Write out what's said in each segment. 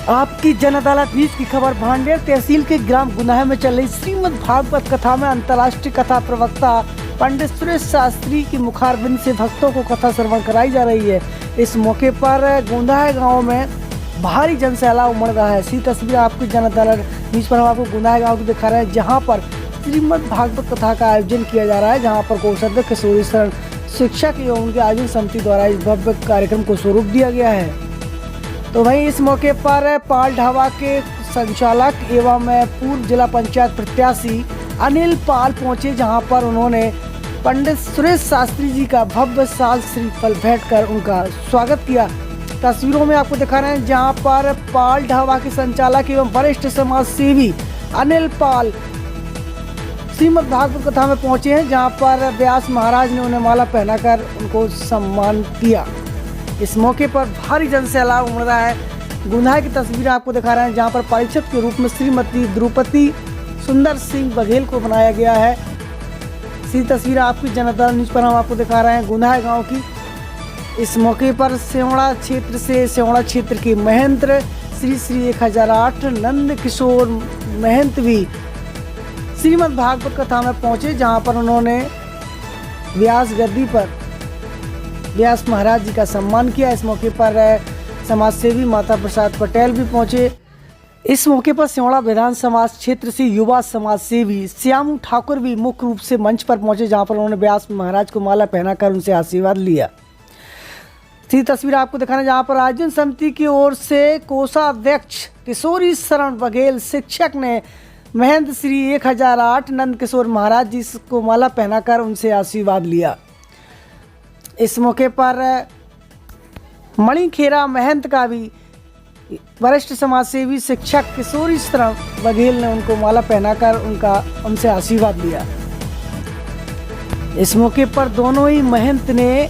आपकी जन अदालत न्यूज की खबर। भांडेर तहसील के ग्राम गुनाह में चल रही श्रीमद् भागवत कथा में अंतर्राष्ट्रीय कथा प्रवक्ता पंडित सुरेश शास्त्री की मुखारबिंद से भक्तों को कथा श्रवण कराई जा रही है। इस मौके पर गुंदाह गांव में भारी जन सैलाब उमड़ रहा है। इसी तस्वीर आपकी जन अदालत न्यूज पर हम आपको गुंदाह गाँव की दिखा रहे हैं, जहाँ पर श्रीमद् भागवत कथा का आयोजन किया जा रहा है, जहाँ पर कोषाध्यक्ष किशोरी शरण शिक्षक एवं उनके आयोजन समिति द्वारा इस भव्य कार्यक्रम को स्वरूप दिया गया है। तो वहीं इस मौके पर पाल ढाबा के संचालक एवं पूर्व जिला पंचायत प्रत्याशी अनिल पाल पहुंचे, जहां पर उन्होंने पंडित सुरेश शास्त्री जी का भव्य साल श्रीफल भेंट कर उनका स्वागत किया। तस्वीरों में आपको दिखा रहे हैं, जहां पर पाल ढाबा के संचालक एवं वरिष्ठ समाज सेवी अनिल पाल श्रीमद् भागवत कथा में पहुंचे हैं, जहां पर व्यास महाराज ने उन्हें माला पहनाकर उनको सम्मान किया। इस मौके पर भारी जन सैलाब उमड़ रहा है। गुंदाह की तस्वीरें आपको दिखा रहे हैं, जहां पर पारिषद के रूप में श्रीमती द्रौपदी सुंदर सिंह बघेल को बनाया गया है। इसी तस्वीरें आपकी जन अदालत न्यूज पर हम आपको दिखा रहे हैं गुंदाह गांव की। इस मौके पर सेवड़ा क्षेत्र के महंत श्री 1008 नंद किशोर महंत भी श्रीमद् भागवत कथा में पहुंचे, जहां पर उन्होंने व्यास गद्दी पर व्यास महाराज जी का सम्मान किया। इस मौके पर समाज सेवी माता प्रसाद पटेल भी पहुंचे। इस मौके पर सेवड़ा विधानसभा क्षेत्र से युवा समाज सेवी श्यामू ठाकुर भी मुख्य रूप से मंच पर पहुंचे, जहां पर उन्होंने व्यास महाराज को माला पहनाकर उनसे आशीर्वाद लिया। इसी तस्वीर आपको दिखाना, जहां पर आयोजन समिति की ओर से कोषाध्यक्ष किशोरी शरण बघेल शिक्षक ने महंत श्री 1008 नंद किशोर महाराज जी को माला पहनाकर उनसे आशीर्वाद लिया। इस मौके पर मणिखेरा महंत का भी वरिष्ठ समाज सेवी शिक्षक किशोरी शरण बघेल ने उनको माला पहनाकर उनसे आशीर्वाद लिया। इस मौके पर दोनों ही महंत ने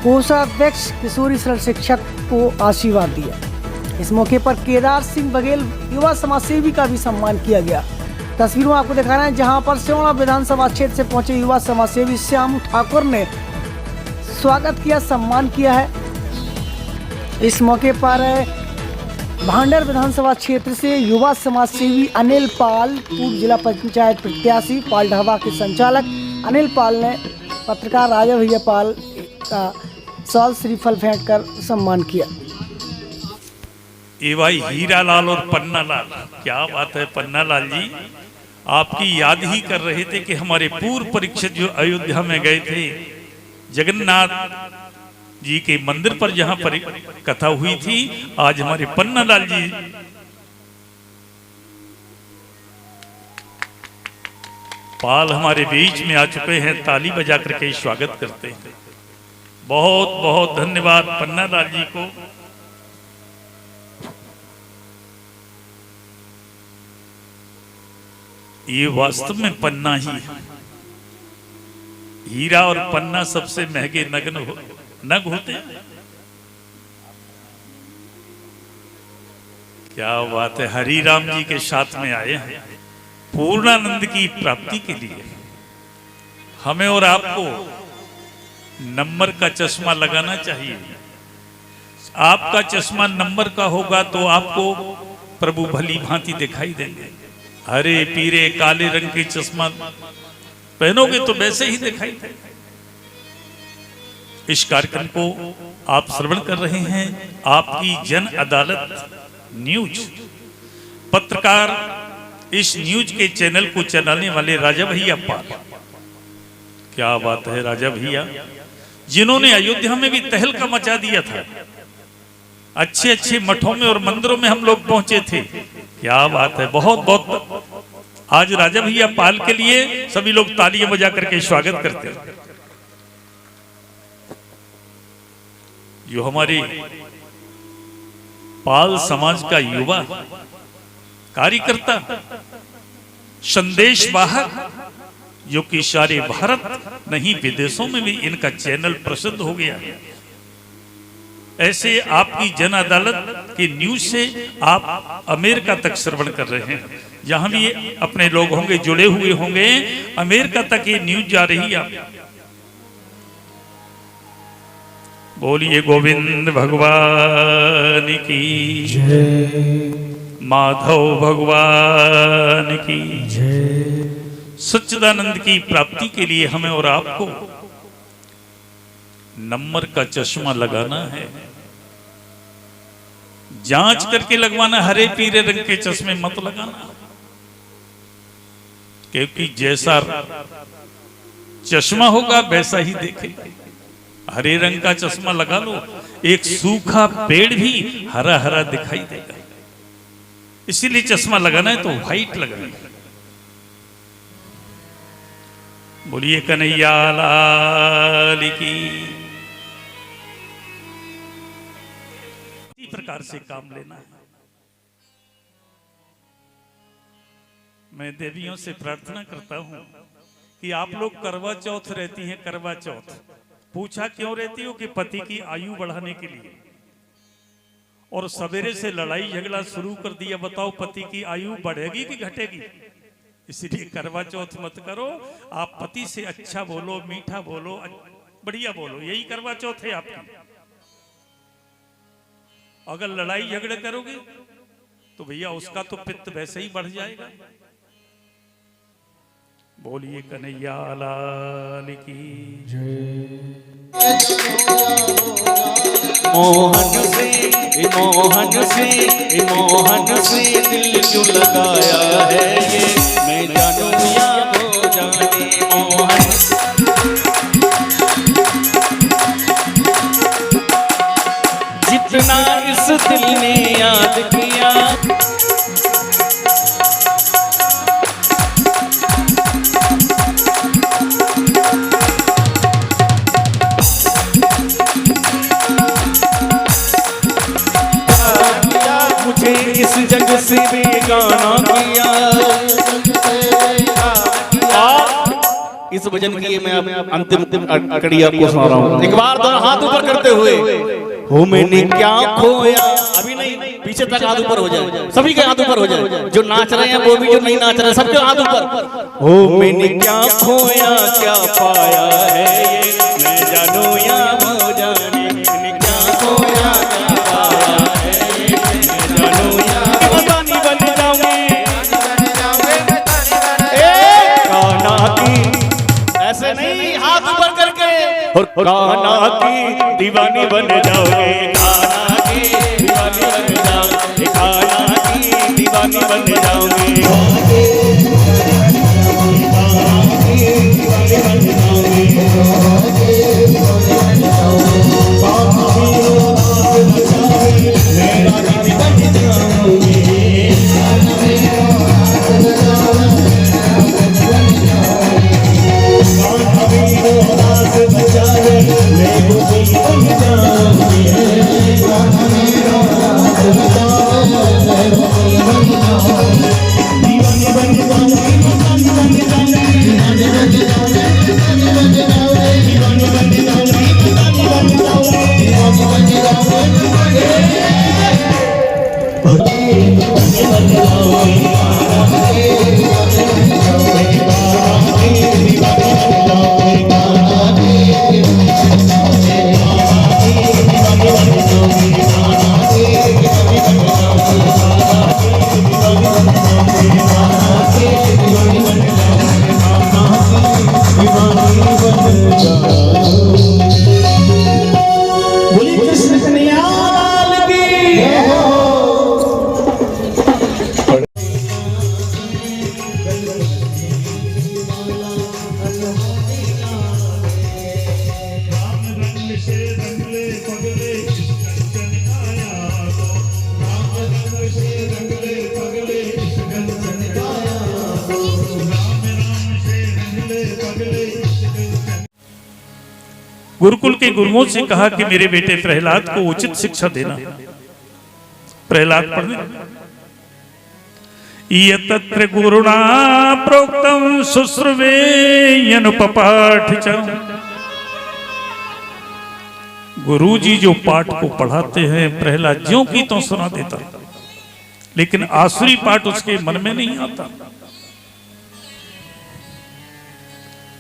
कोषाध्यक्ष किशोरी शरण शिक्षक को आशीर्वाद दिया। इस मौके पर केदार सिंह बघेल युवा समाज सेवी का भी सम्मान किया गया। तस्वीरों में आपको दिखा रहे हैं, जहां पर सेवड़ा विधानसभा क्षेत्र से पहुंचे युवा समाज सेवी श्यामू ठाकुर ने स्वागत किया, सम्मान किया है। इस मौके पर भांडेर विधानसभा क्षेत्र से युवा समाज सेवी अनिल पाल, पूर्व जिला पंचायत प्रत्याशी पाल ढाबा के संचालक अनिल पाल ने पत्रकार राजा भैया पाल का साल श्रीफल भेंट कर सम्मान किया। ए भाई हीरा लाल और पन्ना लाल, क्या बात है पन्ना लाल जी, आपकी याद ही कर रहे थे कि हमारे पूर्व परीक्षित जो अयोध्या में गए थे जगन्नाथ जी के मंदिर पर जहां पर कथा हुई थी, आज हमारे पन्ना लाल जी पाल हमारे बीच में आ चुके हैं। ताली बजा करके स्वागत करते हैं। बहुत बहुत धन्यवाद पन्ना लाल जी को। ये वास्तव में पन्ना ही है। हीरा और पन्ना सबसे महंगे नग होते हैं। क्या बात है, हरि राम जी के साथ में आए हैं पूर्णानंद की प्राप्ति के लिए। हमें और आपको नंबर का चश्मा लगाना चाहिए। आपका चश्मा नंबर का होगा तो आपको प्रभु भली भांति दिखाई देंगे। हरे पीरे काले रंग के चश्मा पहनोगे तो वैसे ही दिखाई देगा। इस कार्यक्रम को आप श्रवण कर रहे हैं आपकी जन अदालत न्यूज। पत्रकार इस न्यूज के चैनल को चलाने वाले राजा भैया पाल, क्या बात है राजा भैया, जिन्होंने अयोध्या में भी तहलका मचा दिया था। अच्छे अच्छे मठों में और मंदिरों में हम लोग पहुंचे थे। क्या बात है, बहुत बहुत आज राजा भैया पाल के लिए सभी लोग तालियां बजा करके स्वागत करते हैं। जो हमारे पाल समाज का युवा कार्यकर्ता संदेश वाहक, जो कि सारे भारत नहीं विदेशों में भी इनका चैनल प्रसिद्ध हो गया है। ऐसे आपकी जन अदालत की न्यूज से आप अमेरिका तक श्रवण कर रहे हैं। जहां भी अपने लोग होंगे, जुड़े हुए होंगे, अमेरिका तक ये न्यूज जा रही है। बोलिए गोविंद भगवान की जय, माधव भगवान की जय। सच्चिदानंद की प्राप्ति के लिए हमें और आपको नंबर का चश्मा लगाना है, जांच करके लगवाना। हरे पीले रंग के चश्मे मत लगाना, क्योंकि जैसा चश्मा होगा वैसा ही देखेगा। हरे रंग का चश्मा लगा लो, एक सूखा पेड़ भी हरा हरा दिखाई देगा। इसीलिए चश्मा लगाना है तो व्हाइट लगाना है। बोलिए कन्हैया लाल की। इसी प्रकार से काम लेना है। मैं देवियों से प्रार्थना करता हूं कि आप लोग करवा चौथ रहती हैं। करवा चौथ पूछा क्यों रहती हो? कि पति की आयु बढ़ाने के लिए। और सवेरे से लड़ाई झगड़ा शुरू कर दिया। बताओ पति की आयु बढ़ेगी कि घटेगी? इसलिए करवा चौथ मत करो। आप पति से अच्छा बोलो, मीठा बोलो, बढ़िया बोलो, यही करवा चौथ है आपकी। अगर लड़ाई झगड़े करोगे तो भैया उसका तो पित्त वैसे ही बढ़ जाएगा। बोलिए कन्हैया लाल की जय। मोहन से दिल क्यों लगाया है ये, मैं जानूं या वो जाने। मोहन जितना इस दिल ने याद किया, इस जग से बेगाना किया। इस भजन की मैं अंतिम कड़ी आपको सुना रहा हूँ। एक बार दोनों हाथ ऊपर करते हुए, हो मैंने क्या खोया। अभी नहीं, पीछे तक हाथ ऊपर हो जाए, सभी के हाथ ऊपर हो जाए। जो नाच रहे हैं वो भी, जो नहीं नाच रहे हैं सबके हाथ ऊपर। हो मैंने क्या खोया क्या पाया है ये, मैं जानूं या वो जाने। मैंने क्या खोया क्या पाया है ये, मैं जानूं या बतानी बन जाऊंगी। कान्हा की ऐसे नहीं, हाथ ऊपर करके, और कान्हा की दीवानी बन जाओगे। कान्हा की दीवानी बन जाओगे। कान्हा की दीवानी बन जाओगे। गुरुकुल के गुरुओं से कहा कि मेरे बेटे प्रहलाद को उचित शिक्षा देना। प्रहलाद पढ़ने यत्र गुरुणा प्रोक्तम शुश्रवेयनुपपाठ च। गुरु जी जो पाठ को पढ़ाते हैं प्रहलाद ज्यों की तो सुना देता, लेकिन आसुरी पाठ उसके मन में नहीं आता।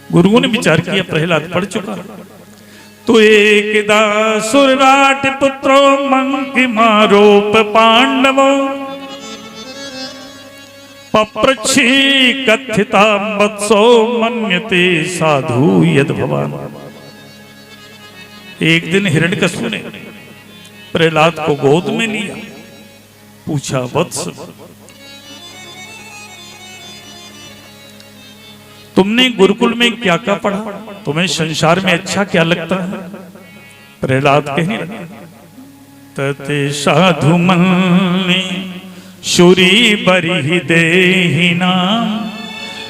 गुरुओं ने विचार किया प्रहलाद पढ़ चुका तो तु एकदा सुरराट पुत्रो मंकी मारोप पांडवो पप्रच्छी कथिता वत्सो मन्यते साधु यद भवान। एक दिन हिरण्यकशिपु ने प्रहलाद को गोद में लिया, पूछा वत्स तुमने गुरुकुल में क्या क्या पढ़ा, तुम्हें संसार में अच्छा क्या लगता है? प्रहलाद कहने लगा तते साधु मन्नि शूरी बरि देहिना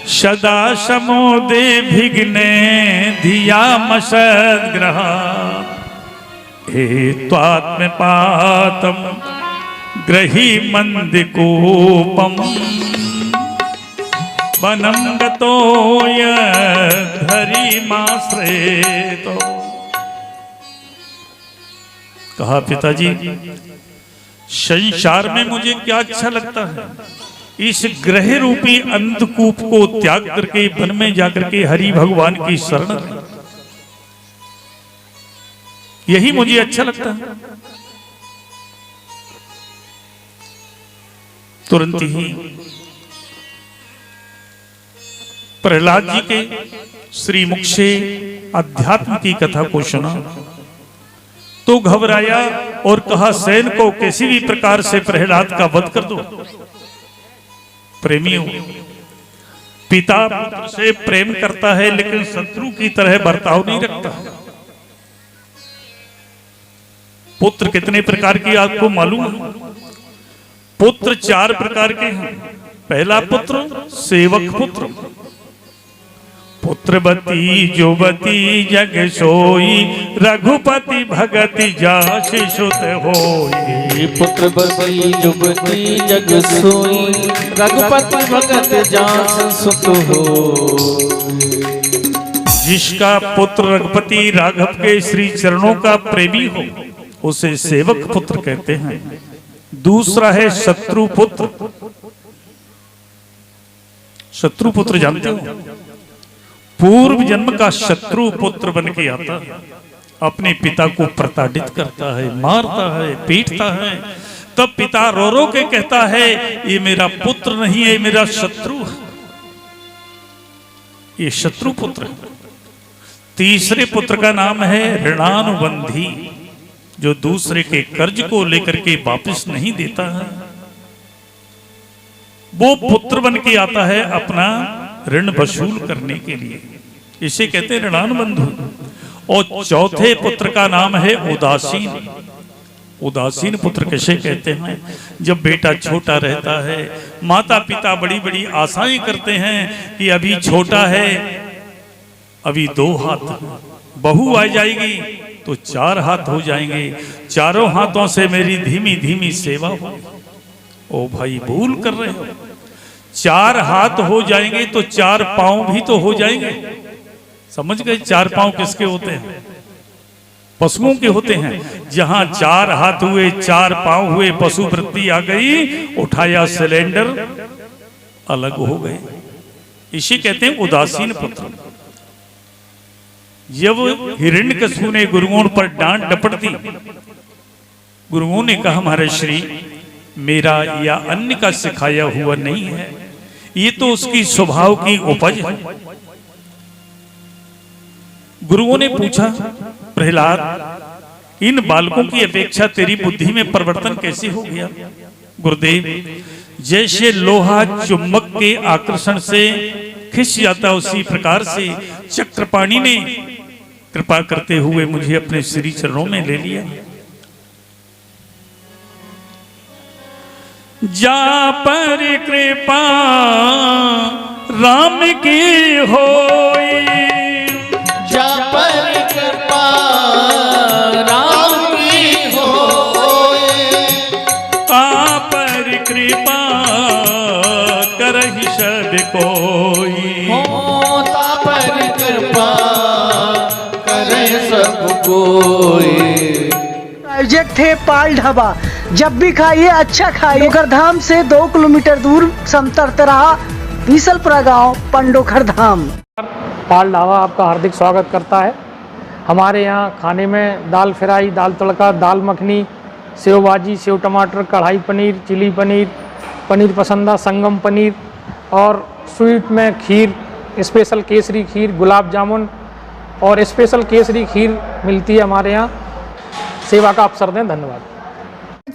सदा समोदे भिघ्ने धिया मसद्ग्रहा हे त्वात्मपातम ग्रही मंदिकूपम वनम गतो यद्धरि माश्रयेतो। कहा पिताजी संसार में मुझे क्या अच्छा लगता है, इस ग्रह रूपी अंधकूप को त्याग करके वन में जाकर के हरि भगवान की शरण लें, यही मुझे अच्छा लगता है। तुरंत ही प्रहलाद जी के श्री मुख से अध्यात्म की कथा को सुना तो घबराया और कहा सैन को किसी भी प्रकार से प्रहलाद का वध कर दो। प्रेमियों, पिता पुत्र से प्रेम करता है लेकिन शत्रु की तरह बर्ताव नहीं रखता। पुत्र कितने प्रकार की आपको मालूम है? पुत्र 4 प्रकार के हैं। पहला पुत्र सेवक पुत्र, पुत्रवती जुवती जग सोई रघुपति भगति जासि सुत होई। पुत्रवती जुवती जग सोई रघुपति भगति जासि सुत होई। जिसका पुत्र रघुपति राघव के श्री चरणों का प्रेमी हो उसे सेवक पुत्र कहते हैं। दूसरा है शत्रु पुत्र। शत्रु पुत्र जानते हो, पूर्व जन्म का शत्रु पुत्र बन के आता है, अपने पिता को प्रताड़ित करता है, मारता है, पीटता है। तब पिता रो रो के कहता है ये मेरा पुत्र नहीं है, मेरा शत्रु है, ये शत्रु पुत्र है। तीसरे पुत्र का नाम है ऋणानुबंधी, जो दूसरे के कर्ज को लेकर के वापस नहीं देता है, वो पुत्र बन के आता है अपना ऋण वसूल करने के लिए, इसे कहते हैं ऋणानुबंधु। और चौथे पुत्र का नाम है उदासीन। उदासीन पुत्र किसे कहते हैं? जब बेटा छोटा रहता है, माता पिता बड़ी बड़ी आशाएं करते हैं कि अभी छोटा है, अभी 2 हाथ, बहू आ जाएगी तो 4 हाथ हो जाएंगे, चारों हाथों से मेरी धीमी धीमी सेवा हो। ओ भाई भूल कर रहे हो, 4 हाथ हो जाएंगे तो 4 पांव भी तो हो जाएंगे। समझ गए? 4 पांव किसके होते हैं? पशुओं के होते हैं। जहां 4 हाथ हुए, 4 पांव हुए, पशु वृत्ति आ गई, उठाया सिलेंडर, अलग हो गए। इसे कहते हैं उदासीन पुत्र। जब हिरण्यकशिपु ने गुरुओं पर डांट डपट दी, गुरुओं ने कहा महर्षि मेरा या अन्य का सिखाया हुआ नहीं है, ये तो उसकी स्वभाव की उपज है। गुरुओं ने पूछा प्रहलाद इन बालकों की अपेक्षा तेरी बुद्धि में परिवर्तन कैसे हो गया? गुरुदेव, जैसे लोहा चुंबक के आकर्षण से खिंच जाता उसी प्रकार से चक्रपाणि ने कृपा करते हुए मुझे अपने श्री चरणों में ले लिया। जा पर कृपा राम की होई, जा पर कृपा राम की होई, आप पर कृपा करहि सब कोई, होता पर कृपा करे सब कोई। प्रोजेक्ट है पाल ढाबा, जब भी खाइए अच्छा खाइए। पंडोखर धाम से 2 किलोमीटर दूर समतरतराहा बीसलपुरा गांव, पंडोखर धाम। पाल ढाबा आपका हार्दिक स्वागत करता है। हमारे यहाँ खाने में दाल फ्राई, दाल तड़का, दाल मखनी, सेव भाजी, सेव टमाटर, कढ़ाई पनीर, चिली पनीर, पनीर पसंदा, संगम पनीर और स्वीट में खीर, स्पेशल केसरी खीर, गुलाब जामुन और स्पेशल केसरी खीर मिलती है हमारे यहाँ। सेवा का अवसर दें, धन्यवाद।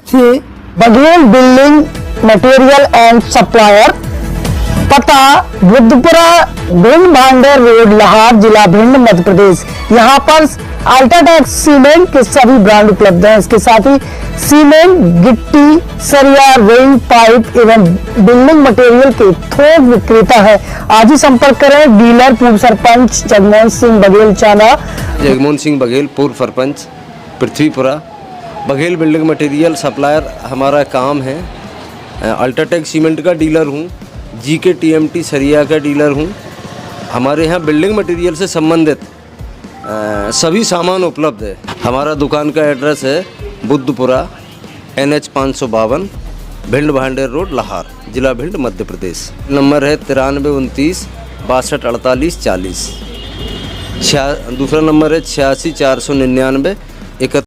से Baghel building material and supplier, पता बुद्धपुरा भिंड भांडेर रोड, लाहौर, जिला भिंड, मध्य प्रदेश। यहाँ पर अल्ट्राटेक सीमेंट के सभी ब्रांड उपलब्ध हैं। इसके साथ ही सीमेंट, गिट्टी, सरिया, रिंग, पाइप एवं बिल्डिंग मटेरियल के थोक विक्रेता है। आज ही संपर्क करें। डीलर पूर्व सरपंच जगमोहन सिंह बघेल, चाना। जगमोहन सिंह बघेल, पूर्व sarpanch, Prithvipura. Baghel building material supplier हमारा काम है। अल्ट्राटेक सीमेंट का डीलर हूँ, जीके टीएमटी सरिया का डीलर हूँ। हमारे यहाँ बिल्डिंग मटेरियल से संबंधित सभी सामान उपलब्ध है। हमारा दुकान का एड्रेस है बुद्धपुरा, NH 552, भिंड भांडेर रोड, लाहौर, जिला भिंड, मध्य प्रदेश। नंबर है 9329 62 48 40। दूसरा नंबर है 86 499 31।